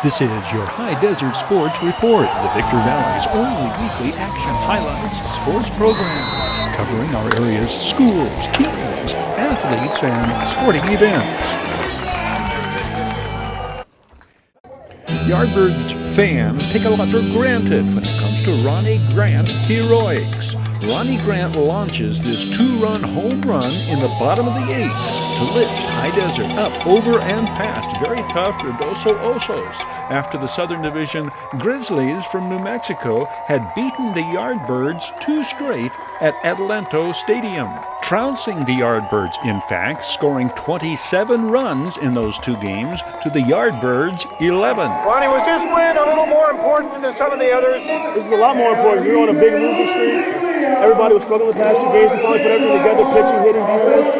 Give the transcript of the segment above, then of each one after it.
This is your High Desert Sports Report, the Victor Valley's only weekly action highlights sports program, covering our area's schools, teams, athletes, and sporting events. Yardbirds fans take a lot for granted when it comes to Ronnie Grant's heroics. Ronnie Grant launches this two-run home run in the bottom of the eighth to lift High Desert up over and past very tough Ruidoso Osos after the Southern Division Grizzlies from New Mexico had beaten the Yardbirds 2 straight at Adelanto Stadium. Trouncing the Yardbirds, in fact, scoring 27 runs in those 2 games to the Yardbirds' 11. Ronnie, was this win a little more important than some of the others? This is a lot more important. We were on a big losing streak. Everybody was struggling the past 2 games. We finally put everything together, pitching, hitting, defense.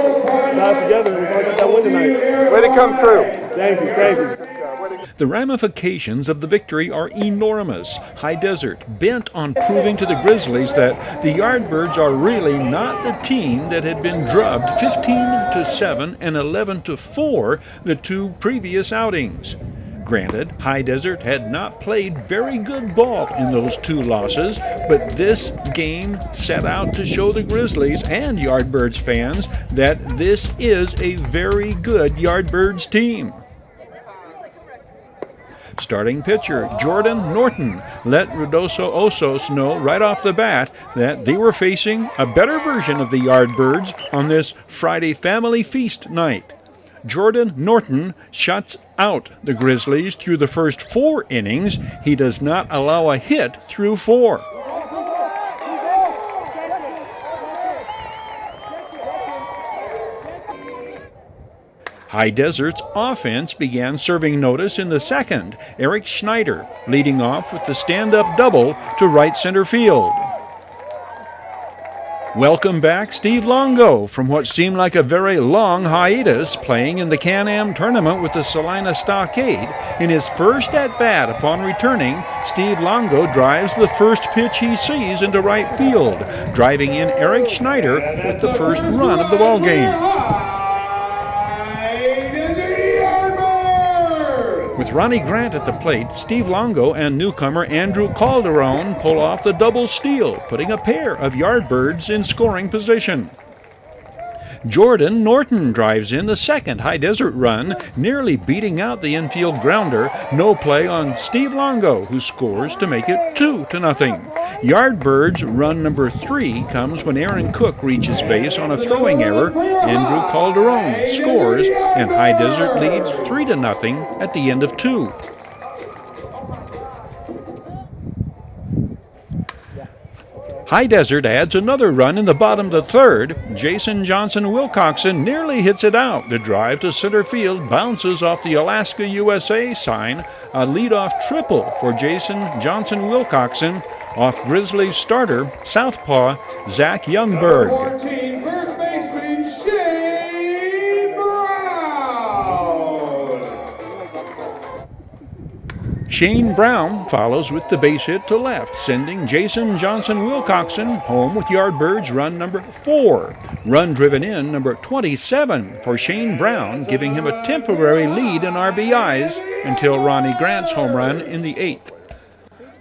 Got it together, and we finally got that win tonight. Way to come through. Thank you, thank you. The ramifications of the victory are enormous. High Desert bent on proving to the Grizzlies that the Yardbirds are really not the team that had been drubbed 15-7 and 11-4 the 2 previous outings. Granted, High Desert had not played very good ball in those 2 losses, but this game set out to show the Grizzlies and Yardbirds fans that this is a very good Yardbirds team. Starting pitcher Jordan Norton let Ruidoso Osos know right off the bat that they were facing a better version of the Yardbirds on this Friday family feast night. Jordan Norton shuts out the Grizzlies through the first 4 innings. He does not allow a hit through 4. High Desert's offense began serving notice in the second. Eric Schneider leading off with the stand-up double to right center field. Welcome back Steve Longo from what seemed like a very long hiatus, playing in the Can-Am tournament with the Salina Stockade. In his first at-bat upon returning, Steve Longo drives the first pitch he sees into right field, driving in Eric Schneider with the first run of the ballgame. With Ronnie Grant at the plate, Steve Longo and newcomer Andrew Calderon pull off the double steal, putting a pair of Yardbirds in scoring position. Jordan Norton drives in the second High Desert run, nearly beating out the infield grounder. No play on Steve Longo, who scores to make it 2-0. Yardbirds run number 3 comes when Aaron Cook reaches base on a throwing error. Andrew Calderon scores, and High Desert leads 3-0 at the end of 2. High Desert adds another run in the bottom of the 3rd. Jason Johnson-Wilcoxon nearly hits it out. The drive to center field bounces off the Alaska USA sign. A leadoff triple for Jason Johnson-Wilcoxon off Grizzlies starter, southpaw Zach Youngberg. First baseman Shane Brown. Shane Brown follows with the base hit to left, sending Jason Johnson-Wilcoxon home with Yardbirds run number 4. Run driven in number 27 for Shane Brown, giving him a temporary lead in RBIs until Ronnie Grant's home run in the 8th.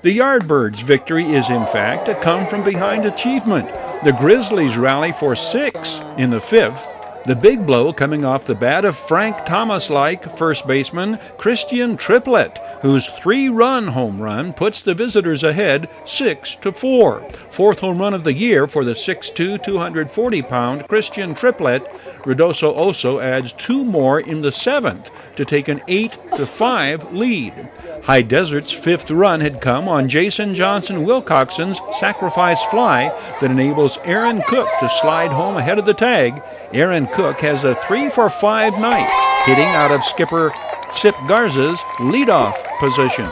The Yardbirds' victory is, in fact, a come-from-behind achievement. The Grizzlies rally for 6 in the 5th. The big blow coming off the bat of Frank Thomas-like first baseman Christian Triplett, whose 3-run home run puts the visitors ahead 6-4. 4th home run of the year for the 6'2", 240-pound Christian Triplett. Ruidoso Oso adds 2 more in the 7th to take an 8-5 lead. High Desert's 5th run had come on Jason Johnson-Wilcoxon's sacrifice fly that enables Aaron Cook to slide home ahead of the tag. Aaron Cook has a 3-for-5 night, hitting out of skipper Sip Garza's leadoff position.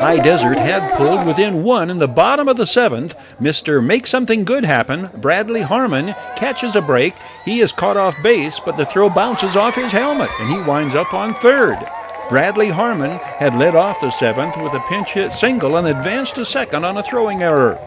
High Desert had pulled within 1 in the bottom of the 7th. Mr. Make Something Good Happen, Bradley Harmon, catches a break. He is caught off base, but the throw bounces off his helmet, and he winds up on 3rd. Bradley Harmon had led off the 7th with a pinch hit single and advanced to 2nd on a throwing error.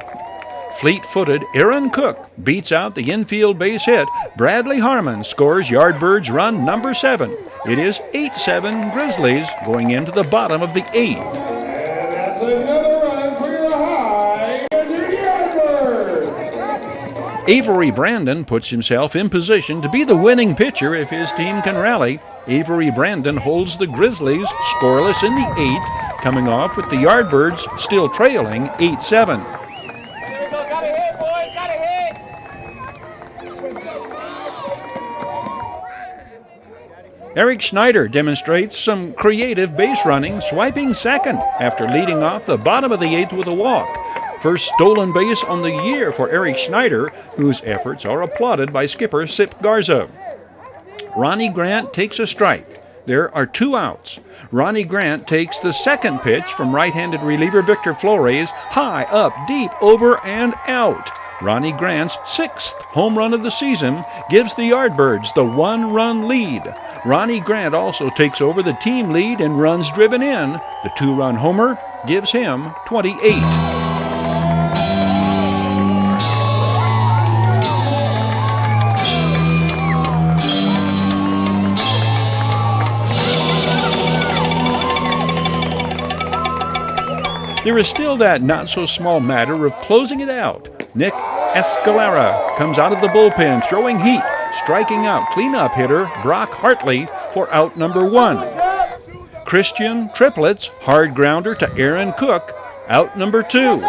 Fleet-footed Aaron Cook beats out the infield base hit. Bradley Harmon scores Yardbirds run number 7. It is 8-7 Grizzlies going into the bottom of the 8th. And that's another run for your High Desert Yardbirds. Avery Brandon puts himself in position to be the winning pitcher if his team can rally. Avery Brandon holds the Grizzlies scoreless in the 8th, coming off with the Yardbirds still trailing 8-7. Eric Schneider demonstrates some creative base running, swiping second after leading off the bottom of the 8th with a walk. First stolen base on the year for Eric Schneider, whose efforts are applauded by skipper Sip Garza. Ronnie Grant takes a strike. There are 2 outs. Ronnie Grant takes the second pitch from right-handed reliever Victor Flores, high, up, deep, over, and out. Ronnie Grant's 6th home run of the season gives the Yardbirds the 1-run lead. Ronnie Grant also takes over the team lead in runs driven in. The 2-run homer gives him 28. There is still that not-so-small matter of closing it out. Nick Escalera comes out of the bullpen throwing heat, striking out cleanup hitter Brock Hartley for out number 1. Christian Triplets hard grounder to Aaron Cook, out number 2.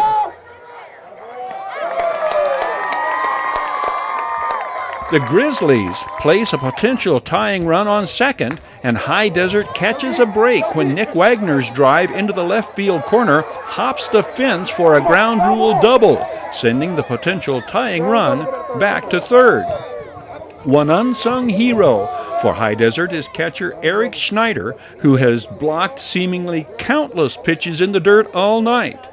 The Grizzlies place a potential tying run on second, and High Desert catches a break when Nick Wagner's drive into the left field corner hops the fence for a ground rule double, sending the potential tying run back to third. One unsung hero for High Desert is catcher Eric Schneider, who has blocked seemingly countless pitches in the dirt all night.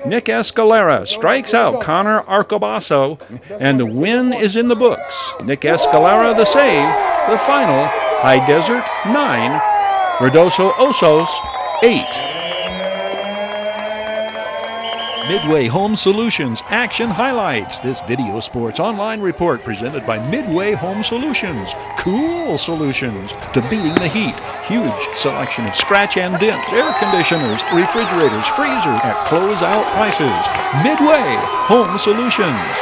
Nick Escalera strikes out Connor Arcobasso, and the win is in the books. Nick Escalera the save, the final, High Desert 9, Verdoso Osos 8. Midway Home Solutions Action Highlights. This video sports online report presented by Midway Home Solutions. Cool solutions to beating the heat. Huge selection of scratch and dent air conditioners, refrigerators, freezers at closeout prices. Midway Home Solutions.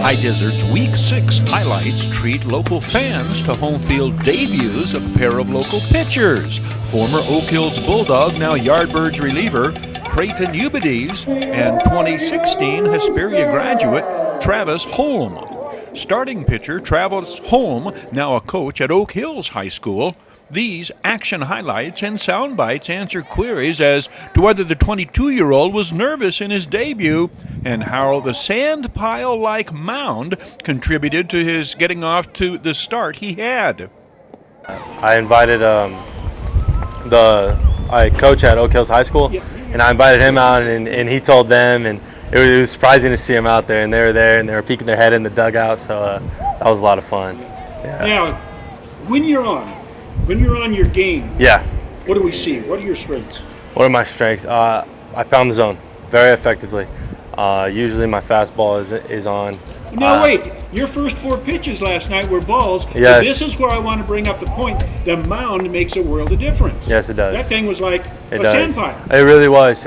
High Desert's Week 6 highlights treat local fans to home field debuts of a pair of local pitchers. Former Oak Hills Bulldog, now Yardbirds reliever, Creighton Eubides, and 2016 Hesperia graduate, Travis Holm. Starting pitcher Travis Holm, now a coach at Oak Hills High School. These action highlights and sound bites answer queries as to whether the 22-year-old was nervous in his debut and how the sand pile-like mound contributed to his getting off to the start he had. I invited I coach at Oak Hills High School, and I invited him out, and he told them, and it was surprising to see him out there, and they were there, and they were peeking their head in the dugout, so that was a lot of fun. Yeah. Now, when you're on your game, what do we see? What are your strengths? What are my strengths? I pound the zone very effectively. Usually my fastball is on. Now wait, your first 4 pitches last night were balls. Yes. But this is where I want to bring up the point. The mound makes a world of difference. Yes, it does. That thing was like a does. sand pile. It really was.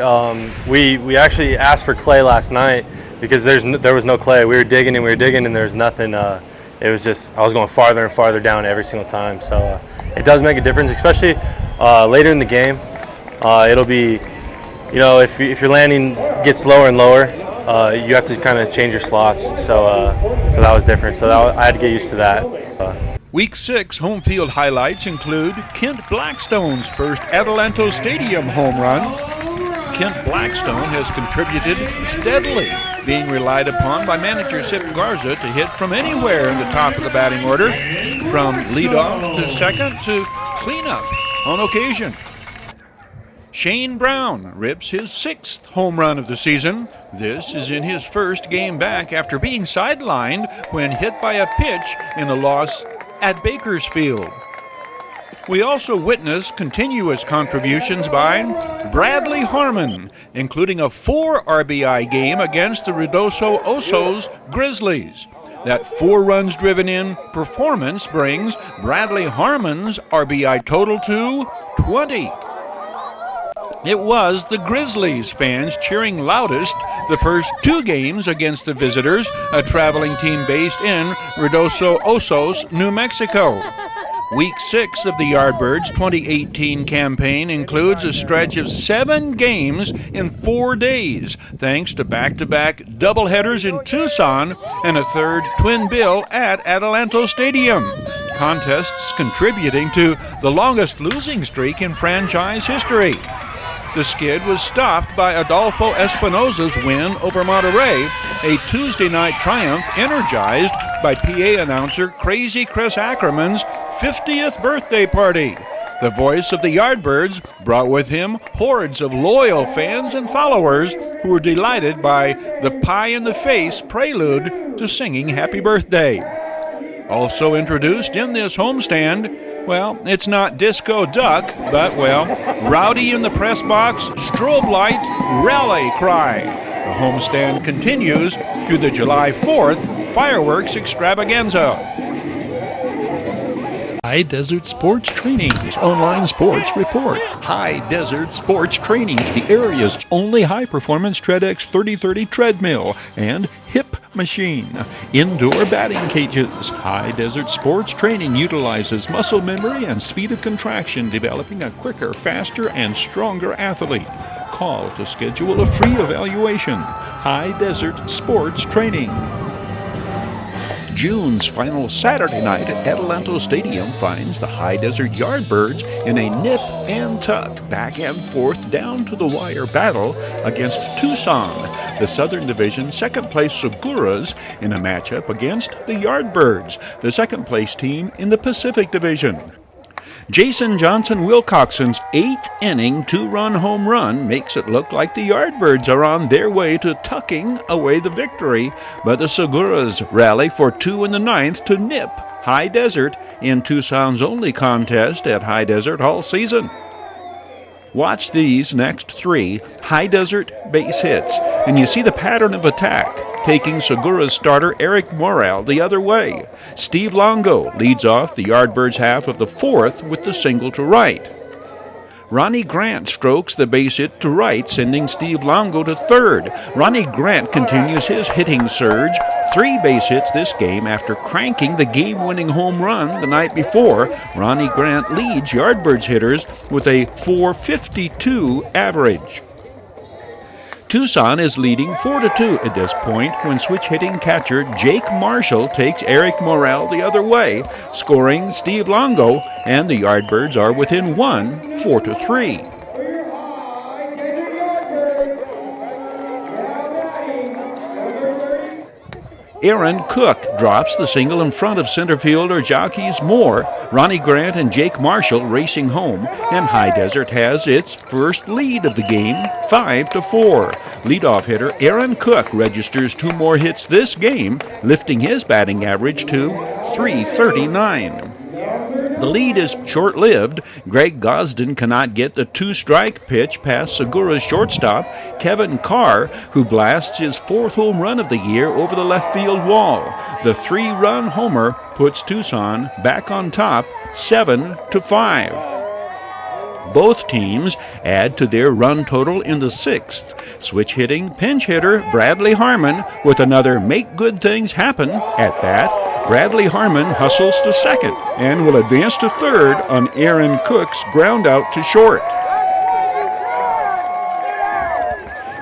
We actually asked for clay last night because there was no clay. We were digging and there's nothing. It was just I was going farther and farther down every single time. So it does make a difference, especially later in the game. It'll be, if your landing gets lower and lower, you have to kind of change your slots. So that was different. So I had to get used to that. Week 6 home field highlights include Kent Blackstone's first Adelanto Stadium home run. Kent Blackstone has contributed steadily, being relied upon by manager Sip Garza to hit from anywhere in the top of the batting order, from leadoff to second to cleanup on occasion. Shane Brown rips his 6th home run of the season. This is in his first game back after being sidelined when hit by a pitch in a loss at Bakersfield. We also witnessed continuous contributions by Bradley Harmon, including a 4 RBI game against the Ruidoso Osos Grizzlies. That 4 runs driven in performance brings Bradley Harmon's RBI total to 20. It was the Grizzlies fans cheering loudest the first 2 games against the visitors, a traveling team based in Ruidoso Osos, New Mexico. Week 6 of the Yardbirds 2018 campaign includes a stretch of 7 games in 4 days, thanks to back-to-back doubleheaders in Tucson and a 3rd twin bill at Adelanto Stadium. Contests contributing to the longest losing streak in franchise history. The skid was stopped by Adolfo Espinosa's win over Monterey, a Tuesday night triumph energized by PA announcer Crazy Chris Ackerman's 50th birthday party. The voice of the Yardbirds brought with him hordes of loyal fans and followers who were delighted by the pie-in-the-face prelude to singing Happy Birthday. Also introduced in this homestand, well, it's not Disco Duck, but, well, Rowdy in the Press Box Strobe Light Rally Cry. The homestand continues through the July 4th fireworks extravaganza. High Desert Sports Training's online sports report. High Desert Sports Training, the area's only high-performance TreadX 3030 treadmill and hip machine. Indoor batting cages. High Desert Sports Training utilizes muscle memory and speed of contraction, developing a quicker, faster, and stronger athlete. Call to schedule a free evaluation. High Desert Sports Training. June's final Saturday night at Adelanto Stadium finds the High Desert Yardbirds in a nip and tuck, back and forth, down to the wire battle against Tucson, the Southern Division second-place Seguras, in a matchup against the Yardbirds, the second-place team in the Pacific Division. Jason Johnson Wilcoxon's 8th-inning 2-run home run makes it look like the Yardbirds are on their way to tucking away the victory, but the Seguras rally for 2 in the 9th to nip High Desert in Tucson's only contest at High Desert all season. Watch these next 3 High Desert base hits, and you see the pattern of attack, taking Segura's starter Eric Morel the other way. Steve Longo leads off the Yardbirds' half of the 4th with the single to right. Ronnie Grant strokes the base hit to right, sending Steve Longo to 3rd. Ronnie Grant continues his hitting surge, 3 base hits this game after cranking the game-winning home run the night before. Ronnie Grant leads Yardbirds hitters with a .452 average. Tucson is leading 4-2 at this point when switch-hitting catcher Jake Marshall takes Eric Morel the other way, scoring Steve Longo, and the Yardbirds are within 1, 4-3. Aaron Cook drops the single in front of center fielder Jacques Moore. Ronnie Grant and Jake Marshall racing home, and High Desert has its first lead of the game, 5-4. Leadoff hitter Aaron Cook registers 2 more hits this game, lifting his batting average to .339. The lead is short-lived. Greg Gosden cannot get the 2-strike pitch past Segura's shortstop, Kevin Carr, who blasts his 4th home run of the year over the left field wall. The 3-run homer puts Tucson back on top, 7-5. Both teams add to their run total in the 6th. Switch-hitting pinch hitter Bradley Harmon with another make good things happen at bat. Bradley Harmon hustles to 2nd and will advance to 3rd on Aaron Cook's ground out to short.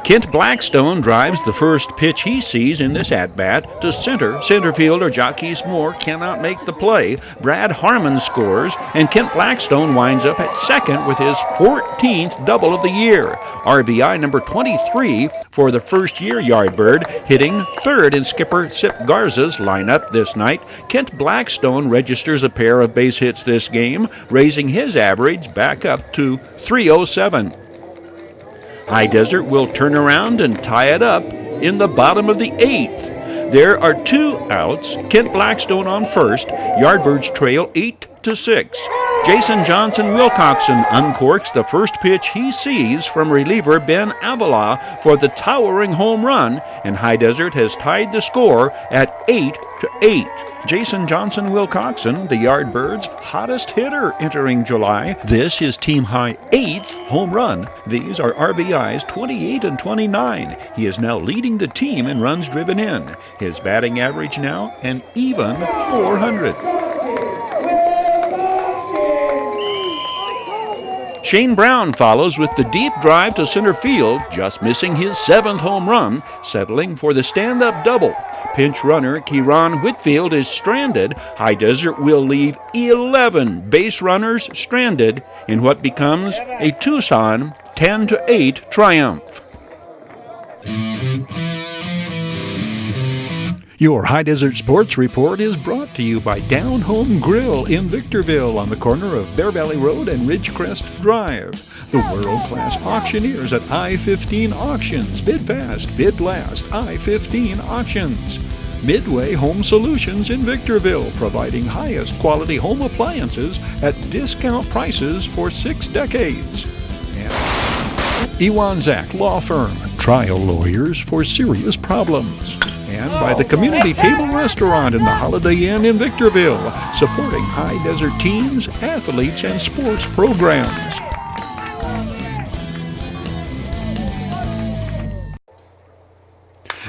Kent Blackstone drives the first pitch he sees in this at-bat to center. Center fielder Jacques Moore cannot make the play. Brad Harmon scores, and Kent Blackstone winds up at 2nd with his 14th double of the year. RBI number 23 for the first-year Yardbird, hitting 3rd in skipper Sip Garza's lineup this night. Kent Blackstone registers a pair of base hits this game, raising his average back up to .307. High Desert will turn around and tie it up in the bottom of the 8th. There are 2 outs. Kent Blackstone on first. Yardbirds trail 8-6. Jason Johnson Wilcoxon uncorks the first pitch he sees from reliever Ben Avila for the towering home run, and High Desert has tied the score at 8-8. Jason Johnson Wilcoxon, the Yardbirds' hottest hitter entering July. This is team high 8th home run. These are RBIs 28 and 29. He is now leading the team in runs driven in. His batting average now an even 400. Shane Brown follows with the deep drive to center field, just missing his 7th home run, settling for the stand-up double. Pinch runner Kieran Whitfield is stranded. High Desert will leave 11 base runners stranded in what becomes a Tucson 10-8 triumph. Your High Desert Sports Report is brought to you by Down Home Grill in Victorville on the corner of Bear Valley Road and Ridgecrest Drive. The world-class auctioneers at I-15 Auctions. Bid fast, bid last. I-15 Auctions. Midway Home Solutions in Victorville, providing highest quality home appliances at discount prices for 6 decades. And Iwanzak Law Firm, trial lawyers for serious problems. And by the Community Table Restaurant in the Holiday Inn in Victorville, supporting High Desert teams, athletes, and sports programs.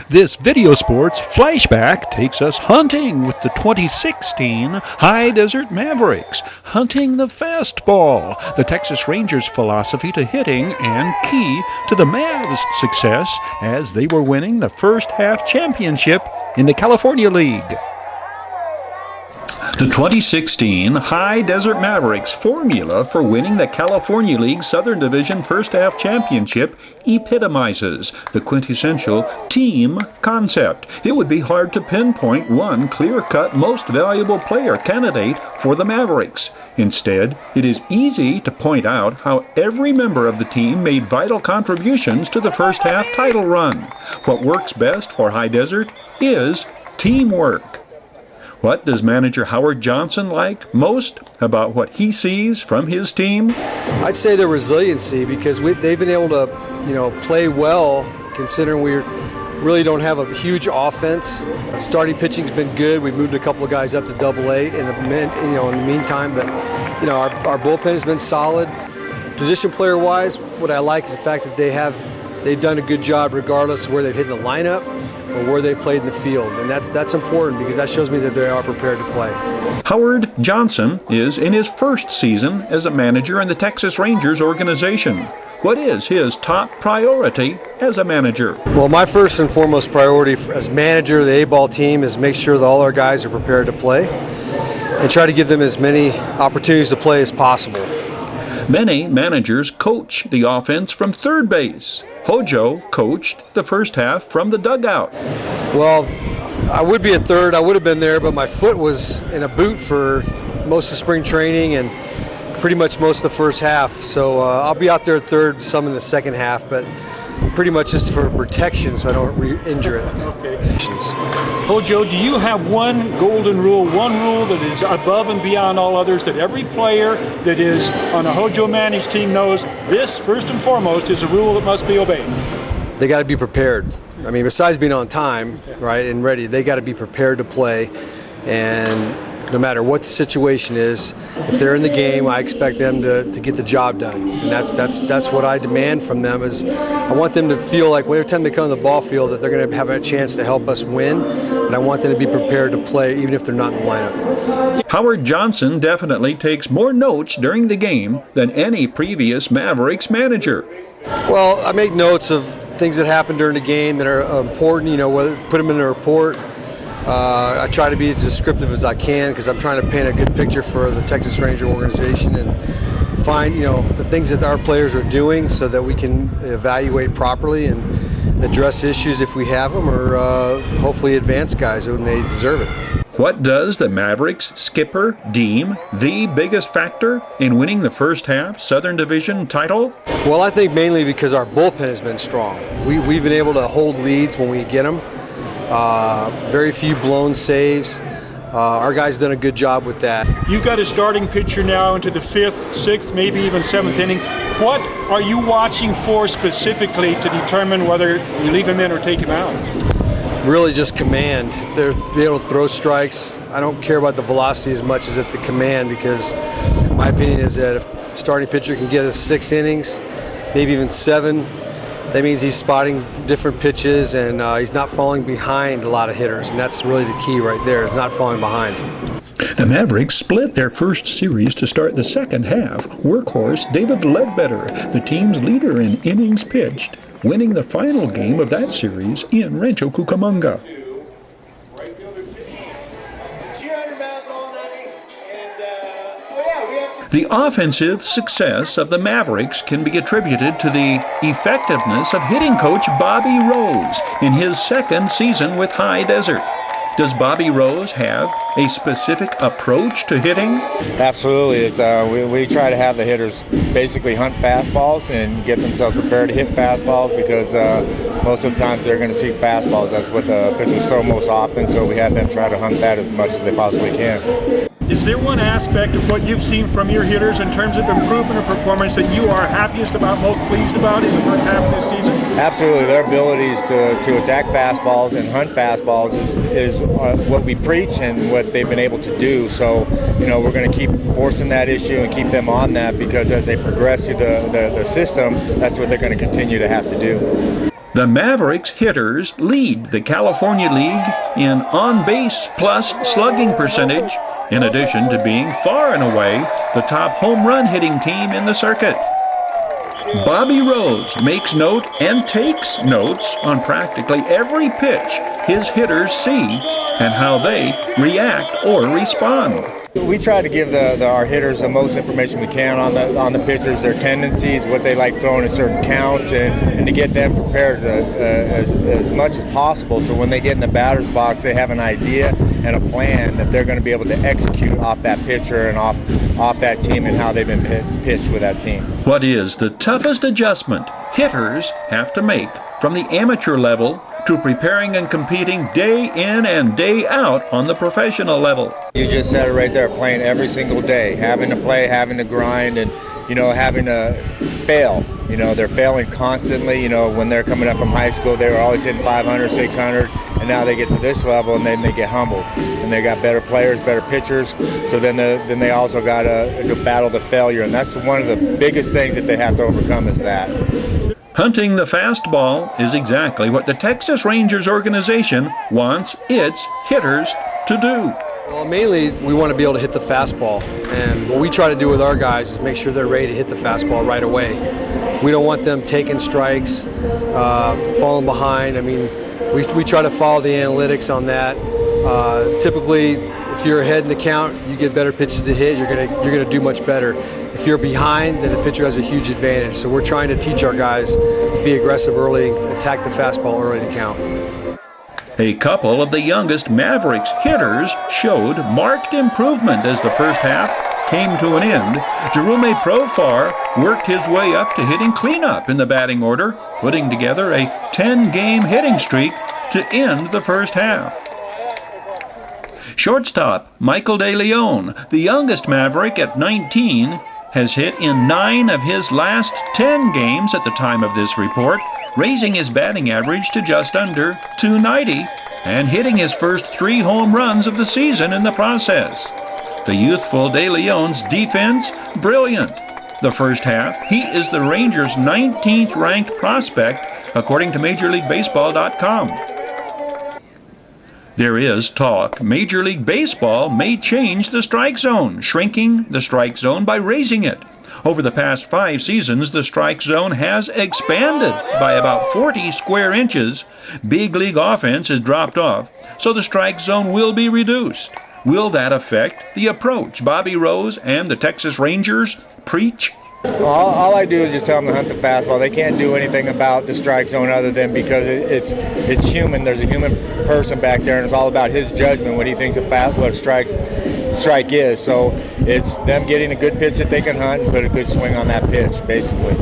This Video Sports Flashback takes us hunting with the 2016 High Desert Mavericks, hunting the fastball, the Texas Rangers' philosophy to hitting and key to the Mavs' success as they were winning the first half championship in the California League. The 2016 High Desert Mavericks formula for winning the California League Southern Division First Half Championship epitomizes the quintessential team concept. It would be hard to pinpoint one clear-cut most valuable player candidate for the Mavericks. Instead, it is easy to point out how every member of the team made vital contributions to the first half title run. What works best for High Desert is teamwork. What does manager Howard Johnson like most about what he sees from his team? I'd say their resiliency, because they've been able to, play well considering we really don't have a huge offense. Starting pitching's been good. We've moved a couple of guys up to AA in the meantime, but our bullpen has been solid. Position player wise, what I like is the fact that they've done a good job regardless of where they've hit in the lineup or where they've played in the field, and that's important because that shows me that they are prepared to play. Howard Johnson is in his first season as a manager in the Texas Rangers organization. What is his top priority as a manager? Well, my first and foremost priority as manager of the A-ball team is make sure that all our guys are prepared to play and try to give them as many opportunities to play as possible. Many managers coach the offense from third base. Hojo coached the first half from the dugout. Well, I would be at third. I would have been there, but my foot was in a boot for most of spring training and pretty much most of the first half. So I'll be out there at third, some in the second half, but pretty much just for protection so I don't re-injure it. Okay. Hojo, do you have one golden rule, one rule that is above and beyond all others that every player that is on a Hojo managed team knows this, first and foremost, is a rule that must be obeyed? They got to be prepared. I mean, besides being on time, right, and ready, they got to be prepared to play. And no matter what the situation is, if they're in the game, I expect them to get the job done. And that's what I demand from them. Is I want them to feel like every time they come to the ball field that they're going to have a chance to help us win. But I want them to be prepared to play even if they're not in the lineup. Howard Johnson definitely takes more notes during the game than any previous Mavericks manager. Well, I make notes of things that happen during the game that are important, whether put them in a report. I try to be as descriptive as I can because I'm trying to paint a good picture for the Texas Ranger organization and find, the things that our players are doing so that we can evaluate properly and address issues if we have them, or hopefully advance guys when they deserve it. What does the Mavericks skipper deem the biggest factor in winning the first half Southern Division title? Well, I think mainly because our bullpen has been strong. We've been able to hold leads when we get them. Very few blown saves. Our guys done a good job with that. You've got a starting pitcher now into the 5th, 6th, maybe even 7th inning. What are you watching for specifically to determine whether you leave him in or take him out? Really just command. If they're able to throw strikes, I don't care about the velocity as much as at the command, because my opinion is that if a starting pitcher can get us 6 innings, maybe even 7, that means he's spotting different pitches and he's not falling behind a lot of hitters, and that's really the key right there, is not falling behind. The Mavericks split their first series to start the second half. Workhorse David Ledbetter, the team's leader in innings pitched, winning the final game of that series in Rancho Cucamonga. The offensive success of the Mavericks can be attributed to the effectiveness of hitting coach Bobby Rose in his 2nd season with High Desert. Does Bobby Rose have a specific approach to hitting? Absolutely. We try to have the hitters basically hunt fastballs and get themselves prepared to hit fastballs, because most of the times they're going to see fastballs. That's what the pitchers throw most often, so we have them try to hunt that as much as they possibly can. Is there one aspect of what you've seen from your hitters in terms of improvement or performance that you are happiest about, most pleased about in the first half of this season? Absolutely. Their abilities to attack fastballs and hunt fastballs is what we preach and what they've been able to do. So, we're going to keep forcing that issue and keep them on that, because as they progress through the system, that's what they're going to continue to have to do. The Mavericks hitters lead the California League in on-base plus slugging percentage, in addition to being far and away the top home run hitting team in the circuit. Bobby Rose makes note and takes notes on practically every pitch his hitters see and how they react or respond. We try to give our hitters the most information we can on the pitchers, their tendencies, what they like throwing in certain counts, and to get them prepared as much as possible, so when they get in the batter's box, they have an idea and a plan that they're going to be able to execute off that pitcher and off that team and how they've been pitched with that team. What is the toughest adjustment hitters have to make from the amateur level to preparing and competing day in and day out on the professional level? You just said it right there, playing every single day, having to play, having to grind, and having to fail. They're failing constantly. When they're coming up from high school, they were always hitting 500, 600, and now they get to this level and then they get humbled. And they got better players, better pitchers, so then they also got to battle the failure, and that's one of the biggest things that they have to overcome, is that. Hunting the fastball is exactly what the Texas Rangers organization wants its hitters to do. Well, mainly we want to be able to hit the fastball, and what we try to do with our guys is make sure they're ready to hit the fastball right away. We don't want them taking strikes, falling behind. I mean, we try to follow the analytics on that. Typically, if you're ahead in the count, you get better pitches to hit, you're gonna do much better. If you're behind, then the pitcher has a huge advantage. So we're trying to teach our guys to be aggressive early, attack the fastball early to count. A couple of the youngest Mavericks hitters showed marked improvement as the first half came to an end. Jerome Profar worked his way up to hitting cleanup in the batting order, putting together a 10-game hitting streak to end the first half. Shortstop Michael De Leon, the youngest Maverick at 19, has hit in 9 of his last 10 games at the time of this report, raising his batting average to just under .290 and hitting his first 3 home runs of the season in the process. The youthful De Leon's defense, brilliant. The first half, he is the Rangers' 19th ranked prospect, according to MajorLeagueBaseball.com. There is talk Major League Baseball may change the strike zone, shrinking the strike zone by raising it. Over the past 5 seasons, the strike zone has expanded by about 40 square inches. Big league offense has dropped off, so the strike zone will be reduced. Will that affect the approach Bobby Rose and the Texas Rangers preach? All I do is just tell them to hunt the fastball. They can't do anything about the strike zone other than because it's human. There's a human person back there, and it's all about his judgment, what he thinks what a strike is. So it's them getting a good pitch that they can hunt and put a good swing on that pitch, basically.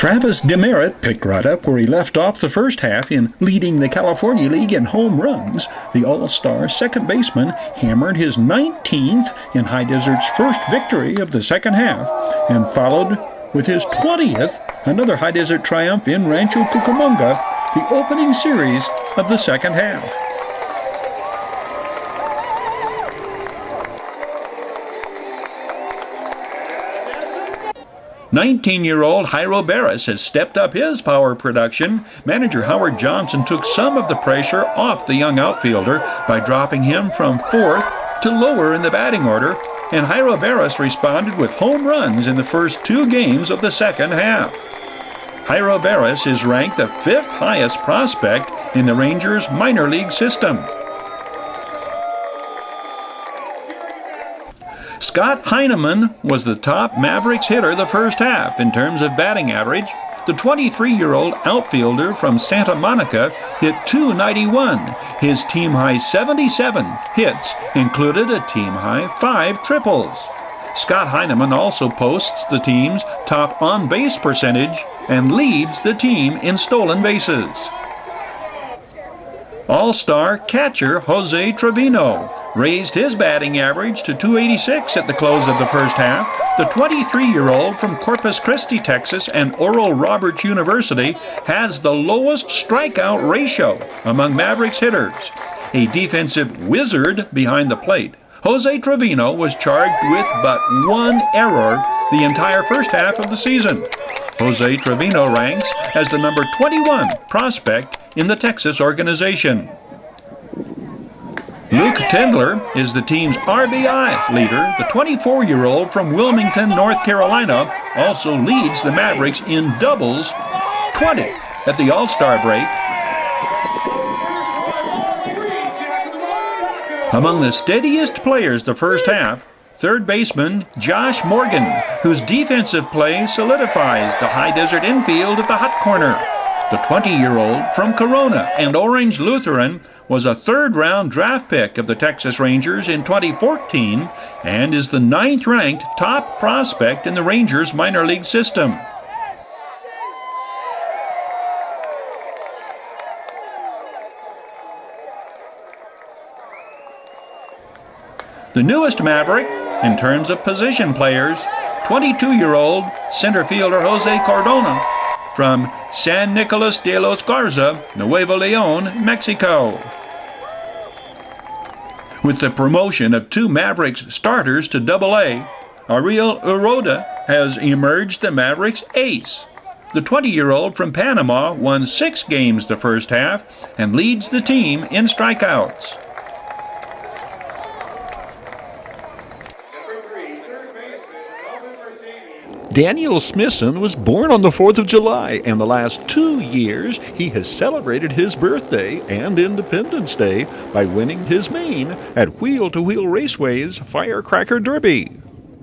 Travis Demerit picked right up where he left off the first half in leading the California League in home runs. The All-Star second baseman hammered his 19th in High Desert's first victory of the second half and followed with his 20th, another High Desert triumph in Rancho Cucamonga, the opening series of the second half. 19-year-old Jairo Barris has stepped up his power production. Manager Howard Johnson took some of the pressure off the young outfielder by dropping him from fourth to lower in the batting order, and Jairo Barris responded with home runs in the first 2 games of the second half. Jairo Barris is ranked the 5th highest prospect in the Rangers minor league system. Scott Heineman was the top Mavericks hitter the first half in terms of batting average. The 23-year-old outfielder from Santa Monica hit .291. His team-high 77 hits included a team-high 5 triples. Scott Heineman also posts the team's top on-base percentage and leads the team in stolen bases. All-star catcher Jose Trevino raised his batting average to .286 at the close of the first half. The 23-year-old from Corpus Christi, Texas, and Oral Roberts University has the lowest strikeout ratio among Mavericks hitters. A defensive wizard behind the plate, Jose Trevino was charged with but 1 error the entire first half of the season. Jose Trevino ranks as the number 21 prospect in the Texas organization. Luke Tendler is the team's RBI leader. The 24-year-old from Wilmington, North Carolina, also leads the Mavericks in doubles, 20 at the All-Star break. Among the steadiest players the first half, third baseman Josh Morgan, whose defensive play solidifies the High Desert infield at the hot corner. The 20-year-old from Corona and Orange Lutheran was a third-round draft pick of the Texas Rangers in 2014 and is the 9th-ranked top prospect in the Rangers minor league system. The newest Maverick, in terms of position players, 22-year-old center fielder Jose Cardona from San Nicolas de los Garza, Nuevo León, Mexico. With the promotion of 2 Mavericks starters to AA, Ariel Uroda has emerged the Mavericks ace. The 20-year-old from Panama won 6 games the first half and leads the team in strikeouts. Daniel Smissen was born on the 4th of July, and the last 2 years he has celebrated his birthday and Independence Day by winning his main at Wheel to Wheel Raceway's Firecracker Derby.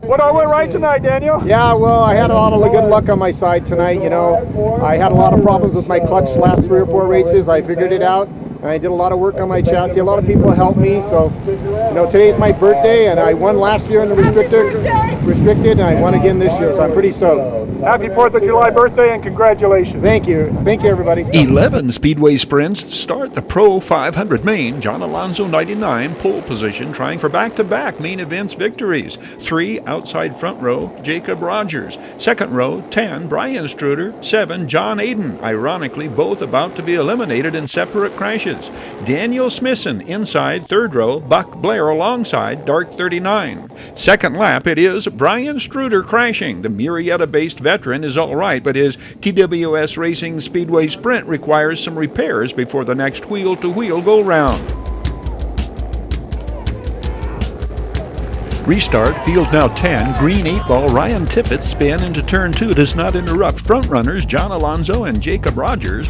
What all went right tonight, Daniel? Yeah, well, I had a lot of good luck on my side tonight, you know. I had a lot of problems with my clutch last 3 or 4 races. I figured it out. I did a lot of work on my chassis. A lot of people helped me. So, you know, today's my birthday, and I won last year in the restricted, and I won again this year. So I'm pretty stoked. Happy 4th of July birthday, and congratulations. Thank you. Thank you, everybody. 11 Speedway sprints start the Pro 500 main. John Alonso, 99, pole position, trying for back-to-back main events victories. 3 outside front row, Jacob Rogers. Second row, 10, Brian Struder. 7, John Aiden. Ironically, both about to be eliminated in separate crashes. Daniel Smissen inside third row, Buck Blair alongside Dark 39. Second lap, it is Brian Struder crashing. The Murrieta-based veteran is all right, but his TWS Racing Speedway sprint requires some repairs before the next wheel-to-wheel go-round. Restart, field now 10, green 8 ball, Ryan Tippett's spin into turn 2 does not interrupt front runners John Alonso and Jacob Rogers.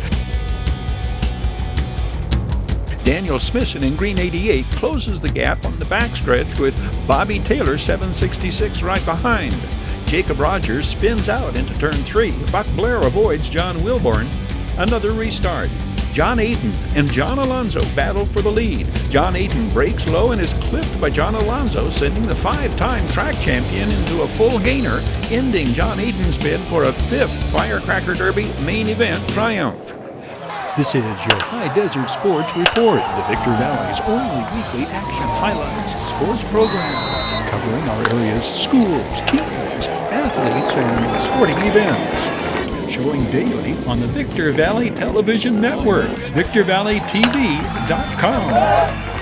Daniel Smissen in green 88 closes the gap on the backstretch with Bobby Taylor 766 right behind. Jacob Rogers spins out into turn 3. Buck Blair avoids John Wilborn. Another restart. John Ayton and John Alonso battle for the lead. John Ayton breaks low and is clipped by John Alonso, sending the 5-time track champion into a full gainer, ending John Ayton's bid for a 5th Firecracker Derby main event triumph. This is your High Desert Sports Report, the Victor Valley's only weekly action highlights sports program, covering our area's schools, teams, athletes, and sporting events. Showing daily on the Victor Valley Television Network, VictorValleyTV.com.